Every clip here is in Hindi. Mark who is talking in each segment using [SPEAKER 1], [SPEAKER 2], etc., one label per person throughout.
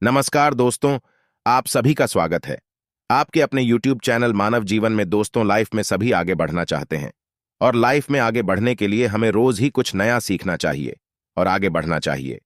[SPEAKER 1] नमस्कार दोस्तों, आप सभी का स्वागत है। आपके अपने YouTube चैनल मानव जीवन में दोस्तों, लाइफ में सभी आगे बढ़ना चाहते हैं और लाइफ में आगे बढ़ने के लिए हमें रोज ही कुछ नया सीखना चाहिए और आगे बढ़ना चाहिए।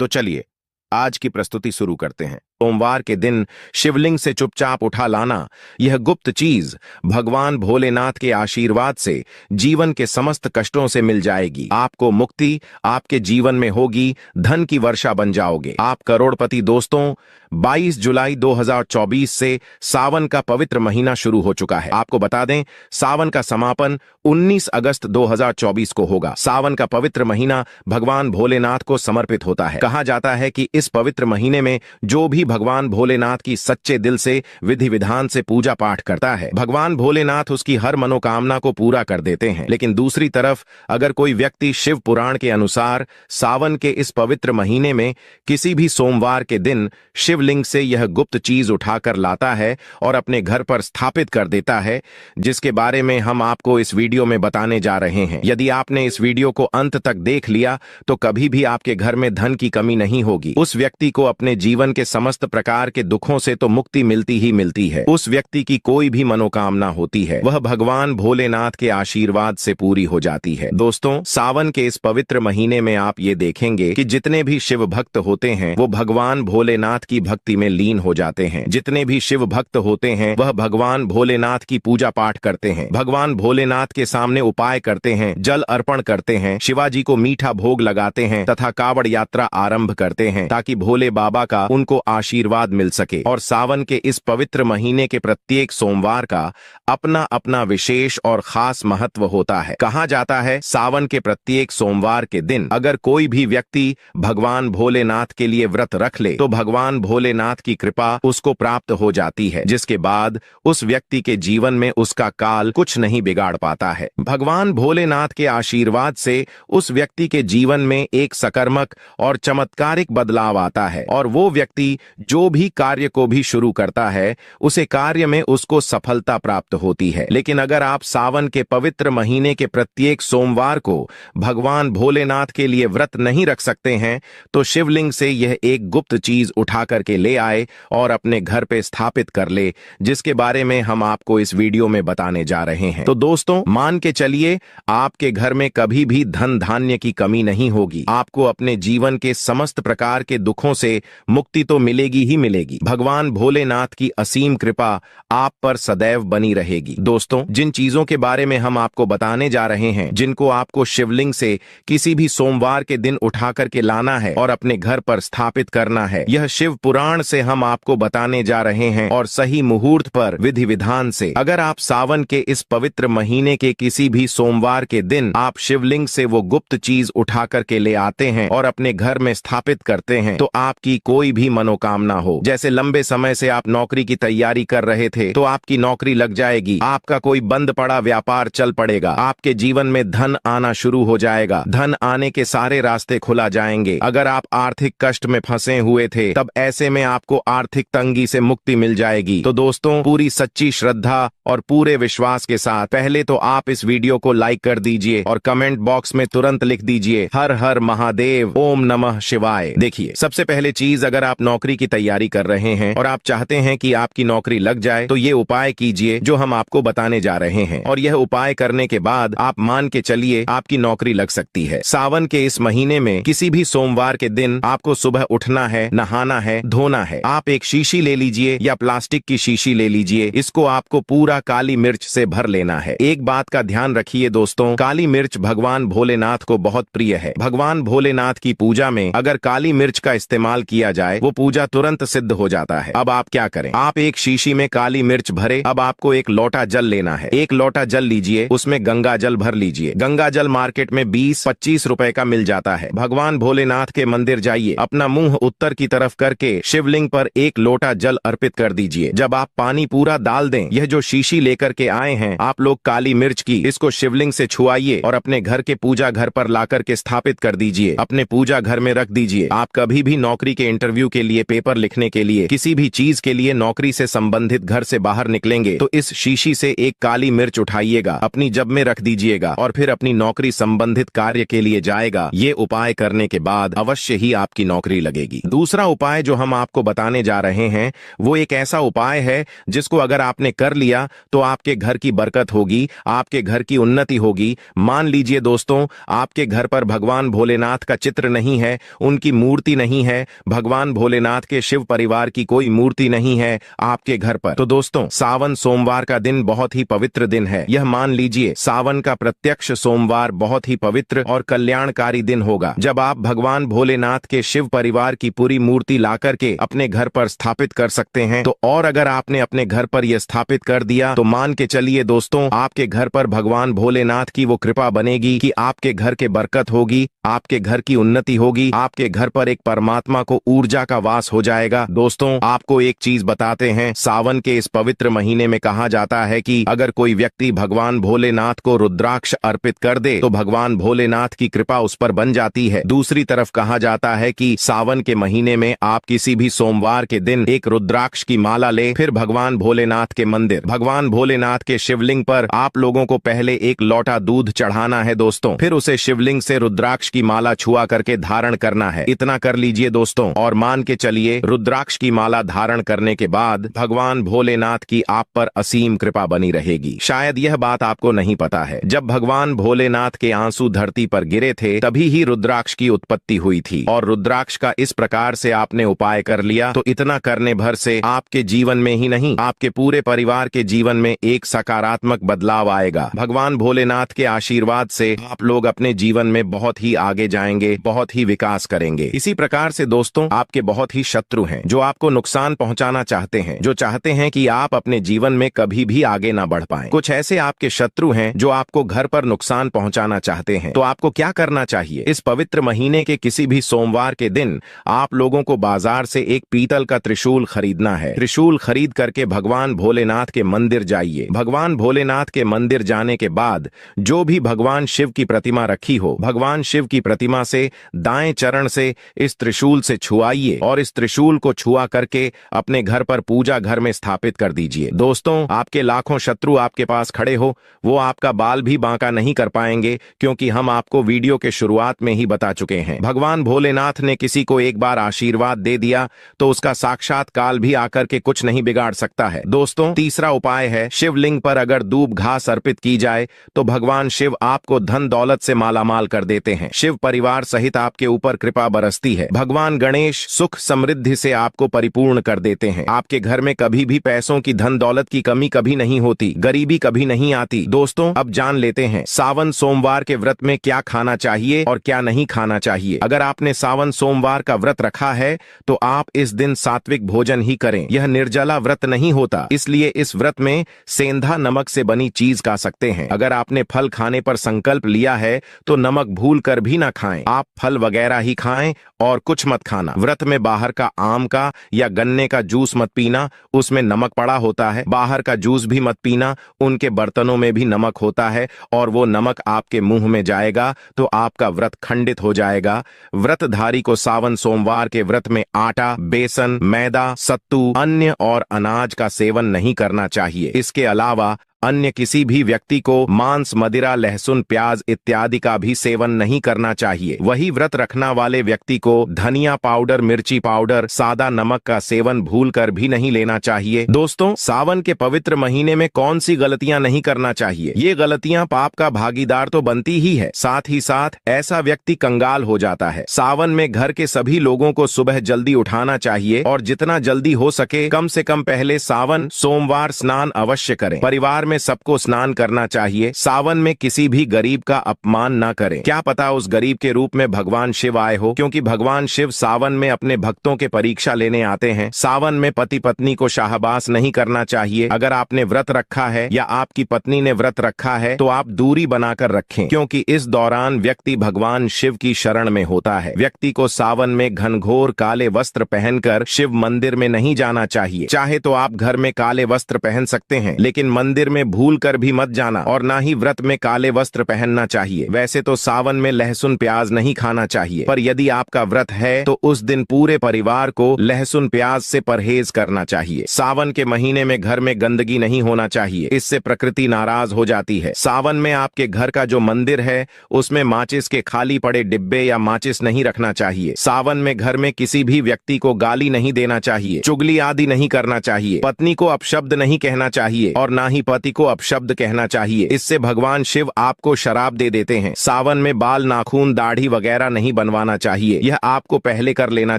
[SPEAKER 1] तो चलिए आज की प्रस्तुति शुरू करते हैं। सोमवार के दिन शिवलिंग से चुपचाप उठा लाना, यह गुप्त चीज भगवान भोलेनाथ के आशीर्वाद से जीवन के समस्त कष्टों से मिल जाएगी। आपको मुक्ति आपके जीवन में होगी, धन की वर्षा बन जाओगे, आप करोड़पति। दोस्तों, 22 जुलाई 2024 से सावन का पवित्र महीना शुरू हो चुका है। आपको बता दें, सावन का समापन 19 अगस्त 2024 को होगा। सावन का पवित्र महीना भगवान भोलेनाथ को समर्पित होता है। कहा जाता है कि इस पवित्र महीने में जो भी भगवान भोलेनाथ की सच्चे दिल से विधि विधान से पूजा पाठ करता है, भगवान भोलेनाथ उसकी हर मनोकामना को पूरा कर देते हैं। लेकिन दूसरी तरफ अगर कोई व्यक्ति शिव पुराण के अनुसार सावन के इस पवित्र महीने में किसी भी सोमवार के दिन शिवलिंग से यह गुप्त चीज उठाकर लाता है और अपने घर पर स्थापित कर देता है, जिसके बारे में हम आपको इस वीडियो में बताने जा रहे हैं। यदि आपने इस वीडियो को अंत तक देख लिया तो कभी भी आपके घर में धन की कमी नहीं होगी। उस व्यक्ति को अपने जीवन के समस्त प्रकार के दुखों से तो मुक्ति मिलती ही मिलती है। उस व्यक्ति की कोई भी मनोकामना होती है, वह भगवान भोलेनाथ के आशीर्वाद से पूरी हो जाती है। दोस्तों, सावन के इस पवित्र महीने में आप ये देखेंगे कि जितने भी शिव भक्त होते हैं वो भगवान भोलेनाथ की भक्ति में लीन हो जाते हैं। जितने भी शिव भक्त होते हैं वह भगवान भोलेनाथ की पूजा पाठ करते हैं, भगवान भोलेनाथ के सामने उपाय करते हैं, जल अर्पण करते हैं, शिवाजी को मीठा भोग लगाते हैं तथा कावड़ यात्रा आरंभ करते हैं ताकि भोले बाबा का उनको आशीर्वाद मिल सके। और सावन के इस पवित्र महीने के प्रत्येक सोमवार का अपना अपना विशेष और खास महत्व होता है। कहा जाता है सावन के प्रत्येक सोमवार के दिन अगर कोई भी व्यक्ति भगवान भोलेनाथ के लिए व्रत रख ले तो भगवान भोलेनाथ की कृपा उसको प्राप्त हो जाती है, जिसके बाद उस व्यक्ति के जीवन में उसका काल कुछ नहीं बिगाड़ पाता है। भगवान भोलेनाथ के आशीर्वाद से उस व्यक्ति के जीवन में एक सकारात्मक और चमत्कारिक बदलाव आता है और वो व्यक्ति जो भी कार्य को भी शुरू करता है उसे कार्य में उसको सफलता प्राप्त होती है। लेकिन अगर आप सावन के पवित्र महीने के प्रत्येक सोमवार को भगवान भोलेनाथ के लिए व्रत नहीं रख सकते हैं तो शिवलिंग से यह एक गुप्त चीज उठा करके ले आए और अपने घर पे स्थापित कर ले, जिसके बारे में हम आपको इस वीडियो में बताने जा रहे हैं। तो दोस्तों, मान के चलिए आपके घर में कभी भी धन धान्य की कमी नहीं होगी। आपको अपने जीवन के समस्त प्रकार के दुखों से मुक्ति तो मिलेगी ही मिलेगी। भगवान भोलेनाथ की असीम कृपा आप पर सदैव बनी रहेगी। दोस्तों, जिन चीजों के बारे में हम आपको बताने जा रहे हैं, जिनको आपको शिवलिंग से किसी भी सोमवार के दिन उठा करके लाना है और अपने घर पर स्थापित करना है, यह शिव पुराण से हम आपको बताने जा रहे हैं और सही मुहूर्त पर विधि विधान से। अगर आप सावन के इस पवित्र महीने के किसी भी सोमवार के दिन आप शिवलिंग से वो गुप्त चीज उठा करके ले आते हैं और अपने घर में स्थापित करते हैं तो आपकी कोई भी मनोकामना हो, जैसे लंबे समय से आप नौकरी की तैयारी कर रहे थे तो आपकी नौकरी लग जाएगी, आपका कोई बंद पड़ा व्यापार चल पड़ेगा, आपके जीवन में धन आना शुरू हो जाएगा, धन आने के सारे रास्ते खुला जाएंगे। अगर आप आर्थिक कष्ट में फंसे हुए थे तब ऐसे में आपको आर्थिक तंगी से मुक्ति मिल जाएगी। तो दोस्तों, पूरी सच्ची श्रद्धा और पूरे विश्वास के साथ पहले तो आप इस वीडियो को लाइक कर दीजिए और कमेंट बॉक्स में तुरंत लिख दीजिए हर हर महादेव, ओम नमः शिवाय। देखिए, सबसे पहले चीज, अगर आप नौकरी की तैयारी कर रहे हैं और आप चाहते हैं कि आपकी नौकरी लग जाए तो ये उपाय कीजिए जो हम आपको बताने जा रहे हैं और यह उपाय करने के बाद आप मान के चलिए आपकी नौकरी लग सकती है। सावन के इस महीने में किसी भी सोमवार के दिन आपको सुबह उठना है, नहाना है, धोना है। आप एक शीशी ले लीजिए या प्लास्टिक की शीशी ले लीजिए, इसको आपको पूरा काली मिर्च से भर लेना है। एक बात का ध्यान रखिए दोस्तों, काली मिर्च भगवान भोलेनाथ को बहुत प्रिय है। भगवान भोलेनाथ की पूजा में अगर काली मिर्च का इस्तेमाल किया जाए वो पूजा तुरंत सिद्ध हो जाता है। अब आप क्या करें, आप एक शीशी में काली मिर्च भरे, अब आपको एक लोटा जल लेना है। एक लोटा जल लीजिए, उसमें गंगा जल भर लीजिए। गंगा जल मार्केट में 20-25 रुपए का मिल जाता है। भगवान भोलेनाथ के मंदिर जाइए, अपना मुंह उत्तर की तरफ करके शिवलिंग पर एक लोटा जल अर्पित कर दीजिए। जब आप पानी पूरा डाल दें, यह जो शीशी लेकर के आए हैं आप लोग काली मिर्च की, इसको शिवलिंग से छुआइए और अपने घर के पूजा घर पर लाकर के स्थापित कर दीजिए। अपने पूजा घर में रख दीजिए। आप कभी भी नौकरी के इंटरव्यू के लिए पेपर पेपर लिखने के लिए, किसी भी चीज के लिए, नौकरी से संबंधित घर से बाहर निकलेंगे तो इस शीशी से एक काली मिर्च उठाइएगा, अपनी जेब में रख दीजिएगा और फिर अपनी नौकरी संबंधित कार्य के लिए जाएगा। ये उपाय करने के बाद अवश्य ही आपकी नौकरी लगेगी। दूसरा उपाय जो हम आपको बताने जा रहे हैं वो एक ऐसा उपाय है जिसको अगर आपने कर लिया तो आपके घर की बरकत होगी, आपके घर की उन्नति होगी। मान लीजिए दोस्तों, आपके घर पर भगवान भोलेनाथ का चित्र नहीं है, उनकी मूर्ति नहीं है, भगवान भोलेनाथ के शिव परिवार की कोई मूर्ति नहीं है आपके घर पर, तो दोस्तों सावन सोमवार का दिन बहुत ही पवित्र दिन है। यह मान लीजिए सावन का प्रत्यक्ष सोमवार बहुत ही पवित्र और कल्याणकारी दिन होगा, जब आप भगवान भोलेनाथ के शिव परिवार की पूरी मूर्ति लाकर के अपने घर पर स्थापित कर सकते हैं। तो और अगर आपने अपने घर पर यह स्थापित कर दिया तो मान के चलिए दोस्तों, आपके घर पर भगवान भोलेनाथ की वो कृपा बनेगी कि आपके घर के बरकत होगी, आपके घर की उन्नति होगी, आपके घर पर एक परमात्मा को ऊर्जा का वास हो जाएगा। दोस्तों आपको एक चीज बताते हैं, सावन के इस पवित्र महीने में कहा जाता है कि अगर कोई व्यक्ति भगवान भोलेनाथ को रुद्राक्ष अर्पित कर दे तो भगवान भोलेनाथ की कृपा उस पर बन जाती है। दूसरी तरफ कहा जाता है कि सावन के महीने में आप किसी भी सोमवार के दिन एक रुद्राक्ष की माला ले, फिर भगवान भोलेनाथ के मंदिर, भगवान भोलेनाथ के शिवलिंग पर आप लोगों को पहले एक लोटा दूध चढ़ाना है दोस्तों, फिर उसे शिवलिंग से रुद्राक्ष की माला छुआ करके धारण करना है। इतना कर लीजिए दोस्तों और मान के चलिए रुद्राक्ष की माला धारण करने के बाद भगवान भोलेनाथ की आप पर असीम कृपा बनी रहेगी। शायद यह बात आपको नहीं पता है, जब भगवान भोलेनाथ के आंसू धरती पर गिरे थे तभी ही रुद्राक्ष की उत्पत्ति हुई थी, और रुद्राक्ष का इस प्रकार से आपने उपाय कर लिया तो इतना करने भर से आपके जीवन में ही नहीं, आपके पूरे परिवार के जीवन में एक सकारात्मक बदलाव आएगा। भगवान भोलेनाथ के आशीर्वाद से आप लोग अपने जीवन में बहुत ही आगे जाएंगे, बहुत ही विकास करेंगे। इसी प्रकार से दोस्तों आपके बहुत ही शत्रु हैं जो आपको नुकसान पहुंचाना चाहते हैं, जो चाहते हैं कि आप अपने जीवन में कभी भी आगे ना बढ़ पाएं। कुछ ऐसे आपके शत्रु हैं जो आपको घर पर नुकसान पहुंचाना चाहते हैं। तो आपको क्या करना चाहिए, इस पवित्र महीने के किसी भी सोमवार के दिन आप लोगों को बाजार से एक पीतल का त्रिशूल खरीदना है। त्रिशूल खरीद करके भगवान भोलेनाथ के मंदिर जाइए। भगवान भोलेनाथ के मंदिर जाने के बाद जो भी भगवान शिव की प्रतिमा रखी हो, भगवान शिव की प्रतिमा से दाएं चरण से इस त्रिशूल से छुआइए और इस त्रिशूल को छुआ करके अपने घर पर पूजा घर में स्थापित कर दीजिए। दोस्तों आपके लाखों शत्रु आपके पास खड़े हो, वो आपका बाल भी बांका नहीं कर पाएंगे, क्योंकि हम आपको वीडियो के शुरुआत में ही बता चुके हैं, भगवान भोलेनाथ ने किसी को एक बार आशीर्वाद दे दिया तो उसका साक्षात काल भी आकर के कुछ नहीं बिगाड़ सकता है। दोस्तों तीसरा उपाय है, शिवलिंग पर अगर दूब घास अर्पित की जाए तो भगवान शिव आपको धन दौलत से मालामाल कर देते हैं। शिव परिवार सहित आपके ऊपर कृपा बरसती है। भगवान गणेश सुख समृद्धि से आपको परिपूर्ण कर देते हैं। आपके घर में कभी भी पैसों की, धन दौलत की कमी कभी नहीं होती, गरीबी कभी नहीं आती। दोस्तों अब जान लेते हैं सावन सोमवार के व्रत में क्या खाना चाहिए और क्या नहीं खाना चाहिए। अगर आपने सावन सोमवार का व्रत रखा है तो आप इस दिन सात्विक भोजन ही करें। यह निर्जला व्रत नहीं होता, इसलिए इस व्रत में सेंधा नमक से बनी चीज खा सकते हैं। अगर आपने फल खाने पर संकल्प लिया है तो नमक भूल कर भी ना खाएं, आप फल वगैरह ही खाएं और कुछ मत खाना। व्रत में बाहर का आम का या गन्ने का जूस मत पीना, उसमें नमक पड़ा होता है। बाहर का जूस भी मत पीना, उनके बर्तनों में भी नमक होता है और वो नमक आपके मुंह में जाएगा तो आपका व्रत खंडित हो जाएगा। व्रतधारी को सावन सोमवार के व्रत में आटा, बेसन, मैदा, सत्तू, अन्य और अनाज का सेवन नहीं करना चाहिए। इसके अलावा अन्य किसी भी व्यक्ति को मांस, मदिरा, लहसुन, प्याज इत्यादि का भी सेवन नहीं करना चाहिए। वही व्रत रखना वाले व्यक्ति को धनिया पाउडर, मिर्ची पाउडर, सादा नमक का सेवन भूलकर भी नहीं लेना चाहिए। दोस्तों सावन के पवित्र महीने में कौन सी गलतियां नहीं करना चाहिए? ये गलतियां पाप का भागीदार तो बनती ही है, साथ ही साथ ऐसा व्यक्ति कंगाल हो जाता है। सावन में घर के सभी लोगों को सुबह जल्दी उठाना चाहिए और जितना जल्दी हो सके कम से कम पहले सावन सोमवार स्नान अवश्य करें। परिवार में सबको स्नान करना चाहिए। सावन में किसी भी गरीब का अपमान ना करें। क्या पता उस गरीब के रूप में भगवान शिव आए हो, क्योंकि भगवान शिव सावन में अपने भक्तों के परीक्षा लेने आते हैं। सावन में पति पत्नी को शाहबास नहीं करना चाहिए। अगर आपने व्रत रखा है या आपकी पत्नी ने व्रत रखा है तो आप दूरी बनाकर रखें, क्योंकि इस दौरान व्यक्ति भगवान शिव की शरण में होता है। व्यक्ति को सावन में घनघोर काले वस्त्र पहनकर शिव मंदिर में नहीं जाना चाहिए। चाहे तो आप घर में काले वस्त्र पहन सकते हैं, लेकिन मंदिर में में भूल कर भी मत जाना और ना ही व्रत में काले वस्त्र पहनना चाहिए। वैसे तो सावन में लहसुन प्याज नहीं खाना चाहिए, पर यदि आपका व्रत है तो उस दिन पूरे परिवार को लहसुन प्याज से परहेज करना चाहिए। सावन के महीने में घर में गंदगी नहीं होना चाहिए, इससे प्रकृति नाराज हो जाती है। सावन में आपके घर का जो मंदिर है उसमें माचिस के खाली पड़े डिब्बे या माचिस नहीं रखना चाहिए। सावन में घर में किसी भी व्यक्ति को गाली नहीं देना चाहिए, चुगली आदि नहीं करना चाहिए, पत्नी को अपशब्द नहीं कहना चाहिए और ना ही पति को अपशब्द कहना चाहिए। इससे भगवान शिव आपको शराब दे देते हैं। सावन में बाल, नाखून, दाढ़ी वगैरह नहीं बनवाना चाहिए, यह आपको पहले कर लेना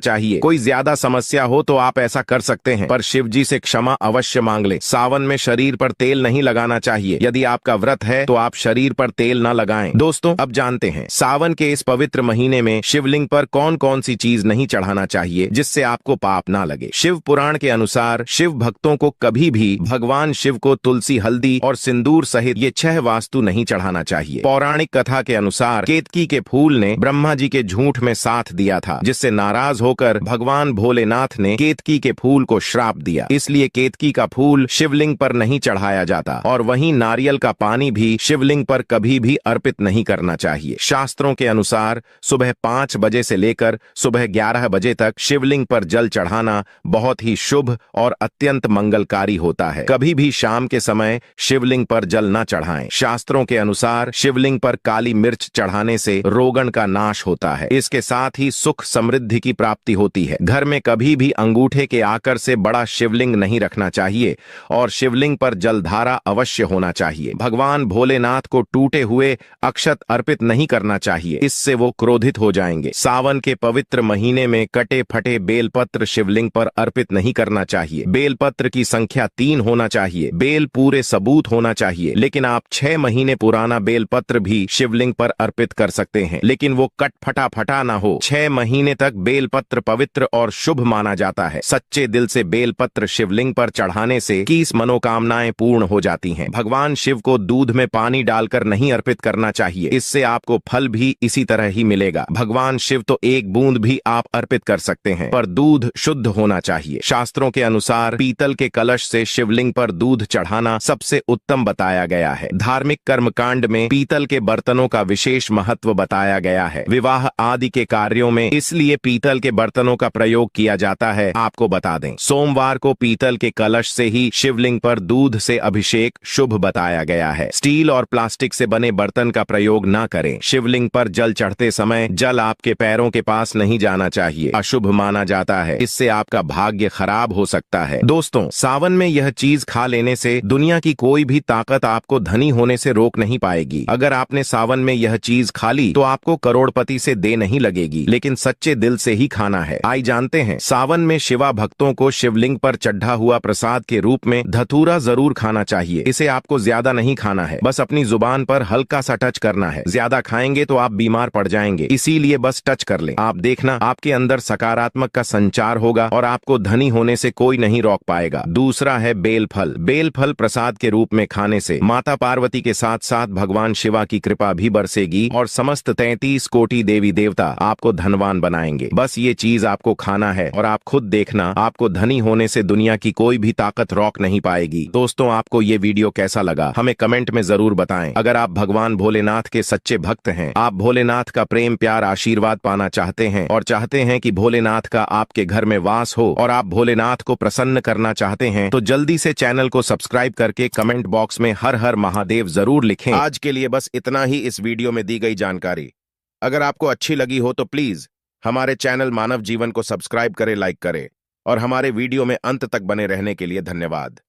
[SPEAKER 1] चाहिए। कोई ज्यादा समस्या हो तो आप ऐसा कर सकते हैं, पर शिव जी से क्षमा अवश्य मांग लें। सावन में शरीर पर तेल नहीं लगाना चाहिए, यदि आपका व्रत है तो आप शरीर पर तेल न लगाएं। दोस्तों, अब जानते हैं सावन के इस पवित्र महीने में शिवलिंग पर कौन कौन सी चीज नहीं चढ़ाना चाहिए जिससे आपको पाप ना लगे। शिव पुराण के अनुसार शिव भक्तों को कभी भी भगवान शिव को तुलसी, हल्दी और सिंदूर सहित ये 6 वास्तु नहीं चढ़ाना चाहिए। पौराणिक कथा के अनुसार केतकी के फूल ने ब्रह्मा जी के झूठ में साथ दिया था, जिससे नाराज होकर भगवान भोलेनाथ ने केतकी के फूल को श्राप दिया। इसलिए केतकी का फूल शिवलिंग पर नहीं चढ़ाया जाता और वहीं नारियल का पानी भी शिवलिंग पर कभी भी अर्पित नहीं करना चाहिए। शास्त्रों के अनुसार सुबह 5 बजे से लेकर सुबह 11 बजे तक शिवलिंग पर जल चढ़ाना बहुत ही शुभ और अत्यंत मंगलकारी होता है। कभी भी शाम के समय शिवलिंग पर जल न चढ़ाएं। शास्त्रों के अनुसार शिवलिंग पर काली मिर्च चढ़ाने से रोगन का नाश होता है। इसके साथ ही सुख समृद्धि की प्राप्ति होती है। घर में कभी भी अंगूठे के आकर से बड़ा शिवलिंग नहीं रखना चाहिए और शिवलिंग पर जलधारा अवश्य होना चाहिए। भगवान भोलेनाथ को टूटे हुए अक्षत अर्पित नहीं करना चाहिए, इससे वो क्रोधित हो जाएंगे। सावन के पवित्र महीने में कटे फटे बेलपत्र शिवलिंग पर अर्पित नहीं करना चाहिए। बेलपत्र की संख्या 3 होना चाहिए। बेल पूरे सबूत होना चाहिए, लेकिन आप 6 महीने पुराना बेलपत्र भी शिवलिंग पर अर्पित कर सकते हैं, लेकिन वो कट फटा फटा ना हो। 6 महीने तक बेलपत्र पवित्र और शुभ माना जाता है। सच्चे दिल से बेलपत्र शिवलिंग पर चढ़ाने से 21 मनोकामनाएं पूर्ण हो जाती हैं। भगवान शिव को दूध में पानी डालकर नहीं अर्पित करना चाहिए, इससे आपको फल भी इसी तरह ही मिलेगा। भगवान शिव तो एक बूंद भी आप अर्पित कर सकते हैं, पर दूध शुद्ध होना चाहिए। शास्त्रों के अनुसार पीतल के कलश से शिवलिंग पर दूध चढ़ाना सबसे उत्तम बताया गया है। धार्मिक कर्मकांड में पीतल के बर्तनों का विशेष महत्व बताया गया है। विवाह आदि के कार्यों में इसलिए पीतल के बर्तनों का प्रयोग किया जाता है। आपको बता दें, सोमवार को पीतल के कलश से ही शिवलिंग पर दूध से अभिषेक शुभ बताया गया है। स्टील और प्लास्टिक से बने बर्तन का प्रयोग न करें। शिवलिंग पर जल चढ़ते समय जल आपके पैरों के पास नहीं जाना चाहिए, अशुभ माना जाता है। इससे आपका भाग्य खराब हो सकता है। दोस्तों, सावन में यह चीज खा लेने से दुनिया की कोई भी ताकत आपको धनी होने से रोक नहीं पाएगी। अगर आपने सावन में यह चीज खा ली तो आपको करोड़पति से दे नहीं लगेगी, लेकिन सच्चे दिल से ही खाना है। आइए जानते हैं, सावन में शिवा भक्तों को शिवलिंग पर चढ़ा हुआ प्रसाद के रूप में धतूरा जरूर खाना चाहिए। इसे आपको ज्यादा नहीं खाना है, बस अपनी जुबान पर हल्का सा टच करना है। ज्यादा खाएंगे तो आप बीमार पड़ जाएंगे, इसीलिए बस टच कर लें। आप देखना, आपके अंदर सकारात्मक का संचार होगा और आपको धनी होने से कोई नहीं रोक पाएगा। दूसरा है बेलफल। बेलफल प्रसाद के रूप में खाने से माता पार्वती के साथ साथ भगवान शिवा की कृपा भी बरसेगी और समस्त 33 कोटि देवी देवता आपको धनवान बनाएंगे। बस ये चीज आपको खाना है और आप खुद देखना, आपको धनी होने से दुनिया की कोई भी ताकत रोक नहीं पाएगी। दोस्तों, आपको ये वीडियो कैसा लगा हमें कमेंट में जरूर बताएं। अगर आप भगवान भोलेनाथ के सच्चे भक्त हैं, आप भोलेनाथ का प्रेम, प्यार, आशीर्वाद पाना चाहते हैं और चाहते हैं कि भोलेनाथ का आपके घर में वास हो और आप भोलेनाथ को प्रसन्न करना चाहते हैं, तो जल्दी से चैनल को सब्सक्राइब करके कमेंट बॉक्स में हर हर महादेव जरूर लिखें। आज के लिए बस इतना ही इस वीडियो में दी गई जानकारी। अगर आपको अच्छी लगी हो तो प्लीज हमारे चैनल मानव जीवन को सब्सक्राइब करें, लाइक करें और हमारे वीडियो में अंत तक बने रहने के लिए धन्यवाद।